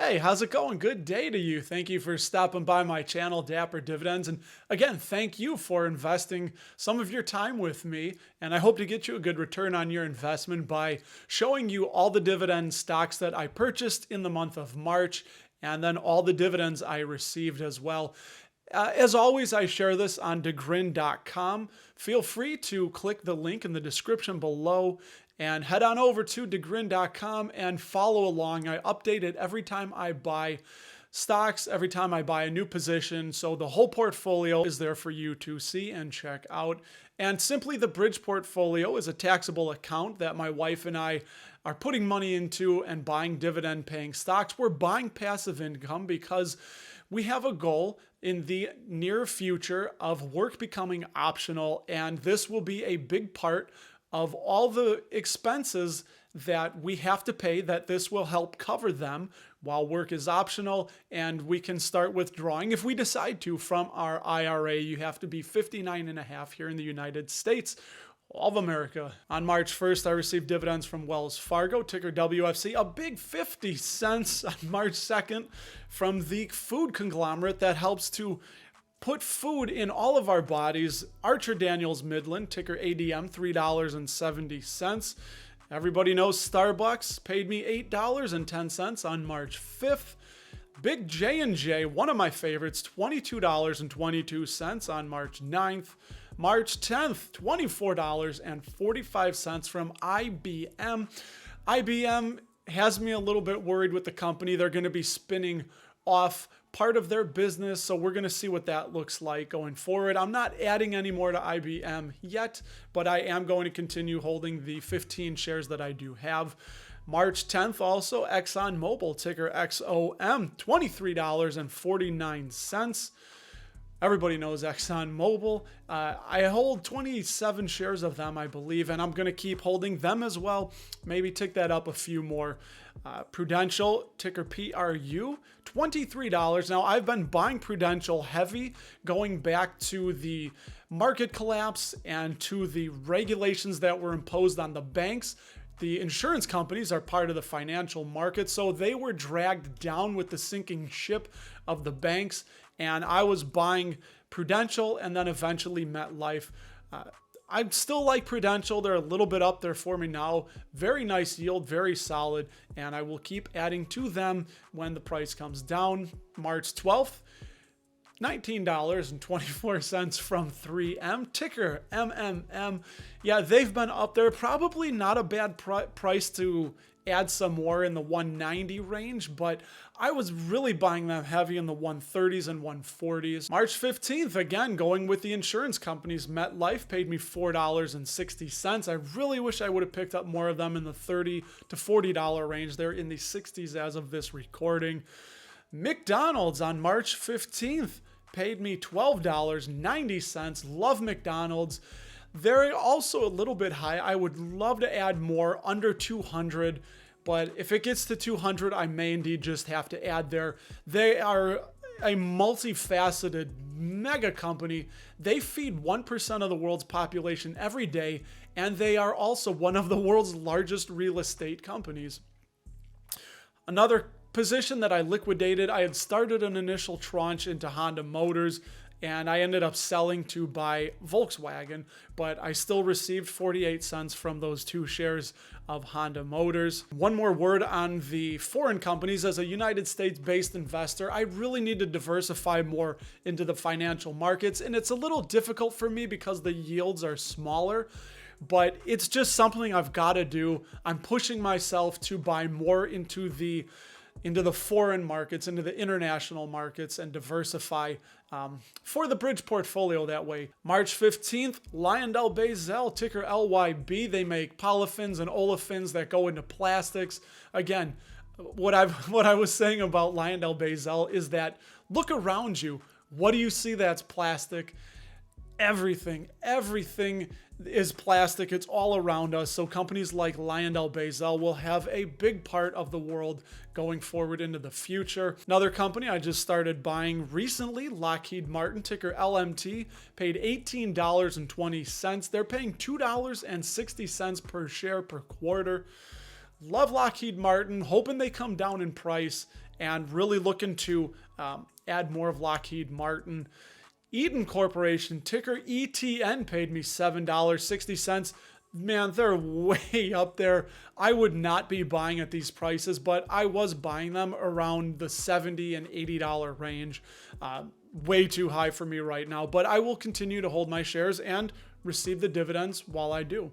Hey, how's it going? Good day to you. Thank you for stopping by my channel, Dapper Dividends. And again, thank you for investing some of your time with me. And I hope to get you a good return on your investment by showing you all the dividend stocks that I purchased in the month of March and then all the dividends I received as well. As always, I share this on degrin.com. Feel free to click the link in the description below and head on over to degrin.com and follow along. I update it every time I buy stocks, every time I buy a new position. So the whole portfolio is there for you to see and check out. And simply the bridge portfolio is a taxable account that my wife and I are putting money into and buying dividend paying stocks. We're buying passive income because we have a goal in the near future of work becoming optional, and this will be a big part of all the expenses that we have to pay, that this will help cover them while work is optional, and we can start withdrawing if we decide to from our IRA. You have to be 59 and a half here in the United States of America. On March 1st, I received dividends from Wells Fargo, ticker WFC, a big 50 cents on March 2nd from the food conglomerate that helps to put food in all of our bodies, Archer Daniels Midland, ticker ADM, $3.70. Everybody knows Starbucks paid me $8.10 on March 5th. Big J&J, one of my favorites, $22.22 on March 9th. March 10th, $24.45 from IBM. IBM has me a little bit worried with the company. They're going to be spinning off part of their business, so we're going to see what that looks like going forward. I'm not adding any more to IBM yet, but I am going to continue holding the 15 shares that I do have. March 10th, also ExxonMobil, ticker XOM, $23.49. Everybody knows ExxonMobil. I hold 27 shares of them, I believe, and I'm going to keep holding them as well. Maybe tick that up a few more. Prudential, ticker PRU, $23. Now, I've been buying Prudential heavy going back to the market collapse and to the regulations that were imposed on the banks. The insurance companies are part of the financial market, so they were dragged down with the sinking ship of the banks, and I was buying Prudential and then eventually MetLife. I still like Prudential. They're a little bit up there for me now. Very nice yield, very solid, and I will keep adding to them when the price comes down. March 12th, $19.24 from 3M, ticker MMM. Yeah, they've been up there. Probably not a bad price to add some more in the 190 range, but I was really buying them heavy in the 130s and 140s. March 15th, again, going with the insurance companies. MetLife paid me $4.60. I really wish I would have picked up more of them in the $30 to $40 range. They're in the 60s as of this recording. McDonald's on March 15th paid me $12.90. Love McDonald's. They're also a little bit high. I would love to add more under 200, but if it gets to 200, I may indeed just have to add there. They are a multifaceted mega company. They feed 1% of the world's population every day, and they are also one of the world's largest real estate companies. Another position that I liquidated, I had started an initial tranche into Honda Motors, and I ended up selling to buy Volkswagen, but I still received 48 cents from those 2 shares of Honda Motors. One more word on the foreign companies. As a United States-based investor, I really need to diversify more into the financial markets, and it's a little difficult for me because the yields are smaller, but it's just something I've got to do. I'm pushing myself to buy more into the foreign markets, into the international markets, and diversify for the bridge portfolio that way. March 15th, LyondellBasell, ticker LYB. They make polyfins and olefins that go into plastics. Again, what I was saying about LyondellBasell is that look around you. What do you see that's plastic? Everything is plastic. It's all around us. So companies like LyondellBasell will have a big part of the world going forward into the future. Another company I just started buying recently, Lockheed Martin, ticker LMT, paid $18.20. They're paying $2.60 per share per quarter. Love Lockheed Martin, hoping they come down in price, and really looking to add more of Lockheed Martin. Eaton Corporation, ticker ETN, paid me $7.60. Man, they're way up there. I would not be buying at these prices, but I was buying them around the $70 and $80 range. Way too high for me right now, but I will continue to hold my shares and receive the dividends while I do.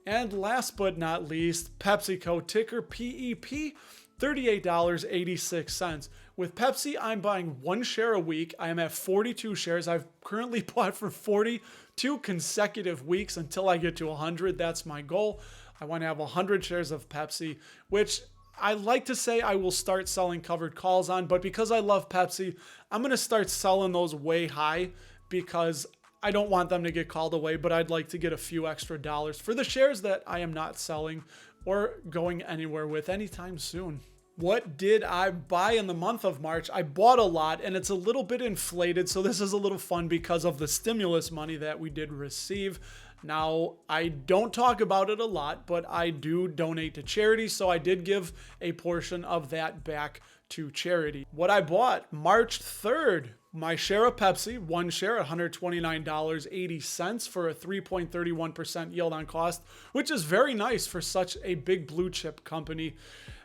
And last but not least, PepsiCo, ticker PEP, $38.86. With Pepsi, I'm buying 1 share a week. I am at 42 shares. I've currently bought for 42 consecutive weeks until I get to 100. That's my goal. I want to have 100 shares of Pepsi, which I like to say I will start selling covered calls on, but because I love Pepsi, I'm going to start selling those way high because I don't want them to get called away, but I'd like to get a few extra dollars for the shares that I am not selling or going anywhere with anytime soon. What did I buy in the month of March? I bought a lot, and it's a little bit inflated, so this is a little fun because of the stimulus money that we did receive. Now, I don't talk about it a lot, but I do donate to charity, so I did give a portion of that back to charity. What I bought March 3rd, my share of Pepsi, 1 share at $129.80 for a 3.31% yield on cost, which is very nice for such a big blue chip company.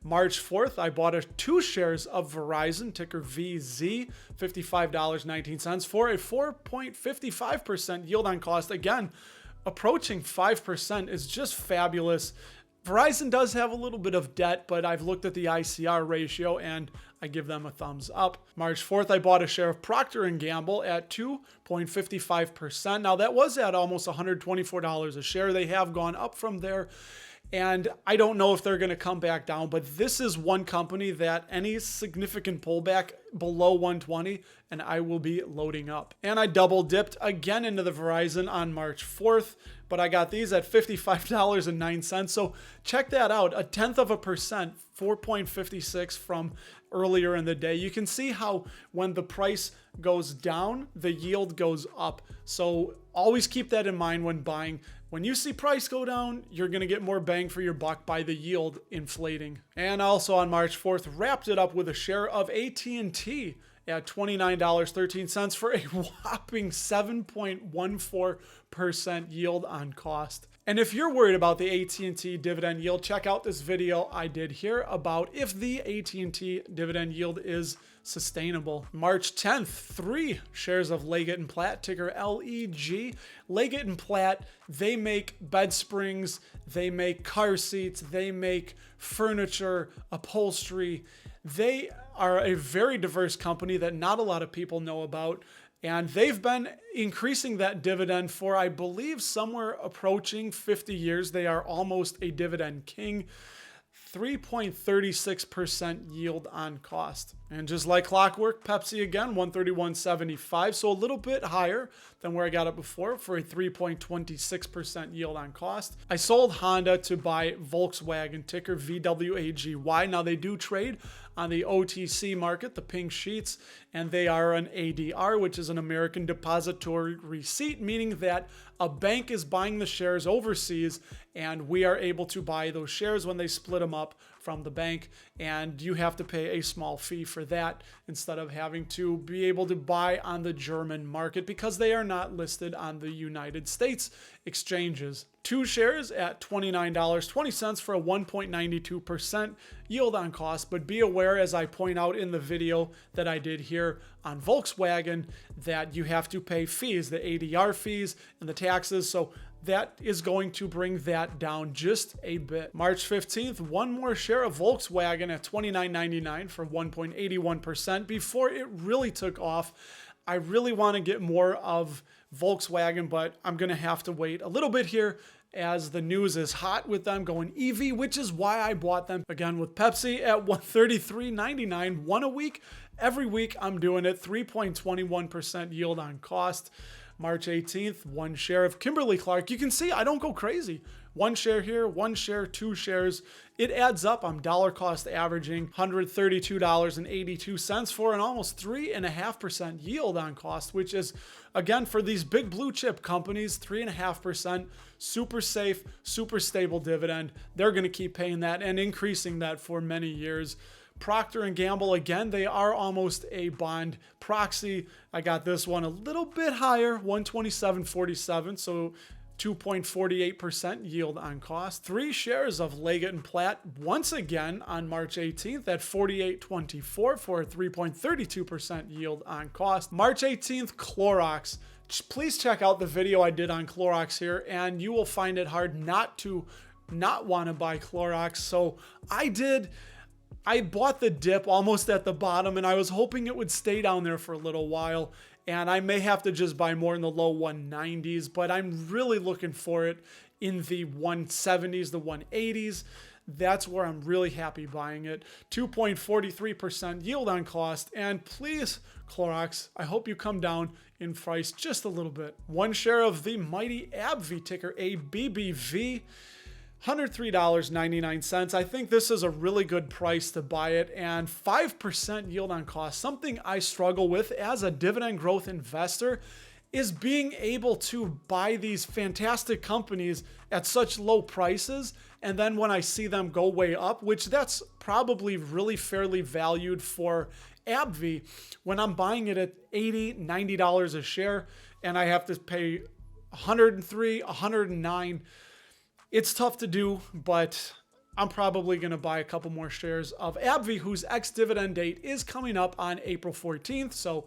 March 4th, I bought 2 shares of Verizon, ticker VZ, $55.19 for a 4.55% yield on cost. Again, approaching 5% is just fabulous. Verizon does have a little bit of debt, but I've looked at the ICR ratio and I give them a thumbs up. March 4th, I bought a share of Procter & Gamble at 2.55%. Now that was at almost $124 a share. They have gone up from there. And I don't know if they're going to come back down, but this is one company that any significant pullback below 120 and I will be loading up. And I double dipped again into the Verizon on March 4th, but I got these at $55.09. So check that out, 0.1%, 4.56 from earlier in the day. You can see how when the price goes down, the yield goes up. So always keep that in mind when buying. When you see price go down, you're going to get more bang for your buck by the yield inflating. And also on March 4th, wrapped it up with a share of AT&T at $29.13 for a whopping 7.14% yield on cost. And if you're worried about the AT&T dividend yield, check out this video I did here about if the AT&T dividend yield is sustainable. March 10th, 3 shares of Leggett & Platt, ticker LEG. Leggett & Platt, they make bed springs, they make car seats, they make furniture, upholstery. They are a very diverse company that not a lot of people know about. And they've been increasing that dividend for, I believe, somewhere approaching 50 years. They are almost a dividend king. 3.36% yield on cost. And just like clockwork, Pepsi again, $131.75. So a little bit higher than where I got it before for a 3.26% yield on cost. I sold Honda to buy Volkswagen, ticker VWAGY. Now they do trade on the OTC market, the pink sheets, and they are an ADR, which is an American Depository Receipt, meaning that a bank is buying the shares overseas and we are able to buy those shares when they split them up from the bank, and you have to pay a small fee for that instead of having to be able to buy on the German market because they are not listed on the United States exchanges. 2 shares at $29.20 for a 1.92% yield on cost, but be aware, as I point out in the video that I did here on Volkswagen, that you have to pay fees, the ADR fees and the taxes, so that is going to bring that down just a bit. March 15th, 1 more share of Volkswagen at $29.99 for 1.81% before it really took off. I really want to get more of Volkswagen, but I'm going to have to wait a little bit here as the news is hot with them going EV, which is why I bought them. Again, with Pepsi at $133.99, 1 a week. Every week I'm doing it, 3.21% yield on cost. March 18th, 1 share of Kimberly-Clark. You can see I don't go crazy 1 share here, 1 share, 2 shares. It adds up. I'm dollar cost averaging $132.82 for an almost 3.5% yield on cost, which is, again, for these big blue chip companies, 3.5%, super safe, super stable dividend. They're going to keep paying that and increasing that for many years. Procter & Gamble, again, they are almost a bond proxy. I got this one a little bit higher, 127.47, so 2.48% yield on cost. 3 shares of Leggett & Platt once again on March 18th at 48.24 for a 3.32% yield on cost. March 18th, Clorox. Please check out the video I did on Clorox here, and you will find it hard not want to buy Clorox. So I bought the dip almost at the bottom, and I was hoping it would stay down there for a little while. And I may have to just buy more in the low 190s, but I'm really looking for it in the 170s, the 180s. That's where I'm really happy buying it. 2.43% yield on cost. And please, Clorox, I hope you come down in price just a little bit. 1 share of the mighty AbbVie, ticker ABBV. $103.99. I think this is a really good price to buy it, and 5% yield on cost. Something I struggle with as a dividend growth investor is being able to buy these fantastic companies at such low prices, and then when I see them go way up, which that's probably really fairly valued for AbbVie, when I'm buying it at $80, $90 a share, and I have to pay $103, $109. It's tough to do, but I'm probably going to buy a couple more shares of AbbVie, whose ex-dividend date is coming up on April 14th. So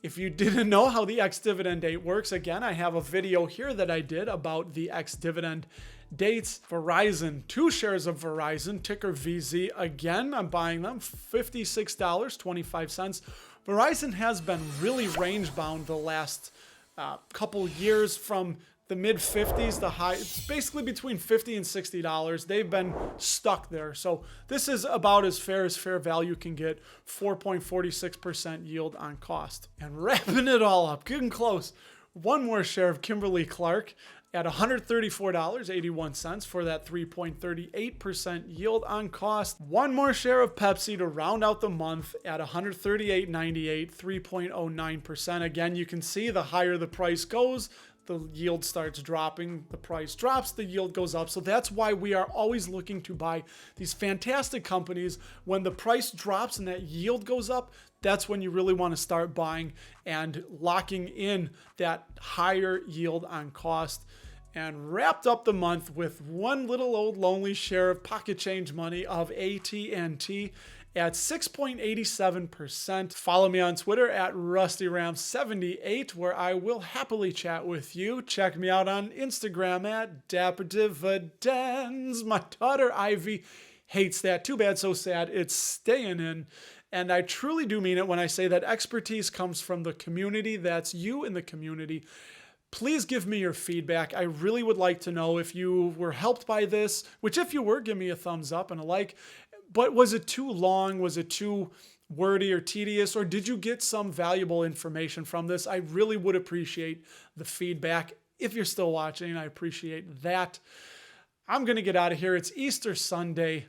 if you didn't know how the ex-dividend date works, again, I have a video here that I did about the ex-dividend dates. Verizon, 2 shares of Verizon, ticker VZ. Again, I'm buying them, $56.25. Verizon has been really range bound the last couple years, from the mid 50s, the high, it's basically between $50 and $60. They've been stuck there. So this is about as fair value can get. 4.46% yield on cost. And wrapping it all up, getting close. 1 more share of Kimberly-Clark at $134.81 for that 3.38% yield on cost. 1 more share of Pepsi to round out the month at $138.98, 3.09%. Again, you can see the higher the price goes, the yield starts dropping, the price drops, the yield goes up. So that's why we are always looking to buy these fantastic companies. When the price drops and that yield goes up, that's when you really want to start buying and locking in that higher yield on cost. And wrapped up the month with 1 little old lonely share of pocket change money of AT&T at 6.87%. Follow me on Twitter at RustyRam78, where I will happily chat with you. Check me out on Instagram at Dapper Dividends. My daughter Ivy hates that. Too bad, so sad. It's staying in. And I truly do mean it when I say that expertise comes from the community. That's you in the community. Please give me your feedback. I really would like to know if you were helped by this, which if you were, give me a thumbs up and a like. But was it too long? Was it too wordy or tedious? Or did you get some valuable information from this? I really would appreciate the feedback. If you're still watching, I appreciate that. I'm going to get out of here. It's Easter Sunday.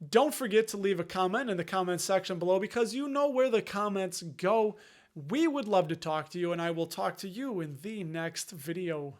Don't forget to leave a comment in the comment section below, because you know where the comments go. We would love to talk to you, and I will talk to you in the next video.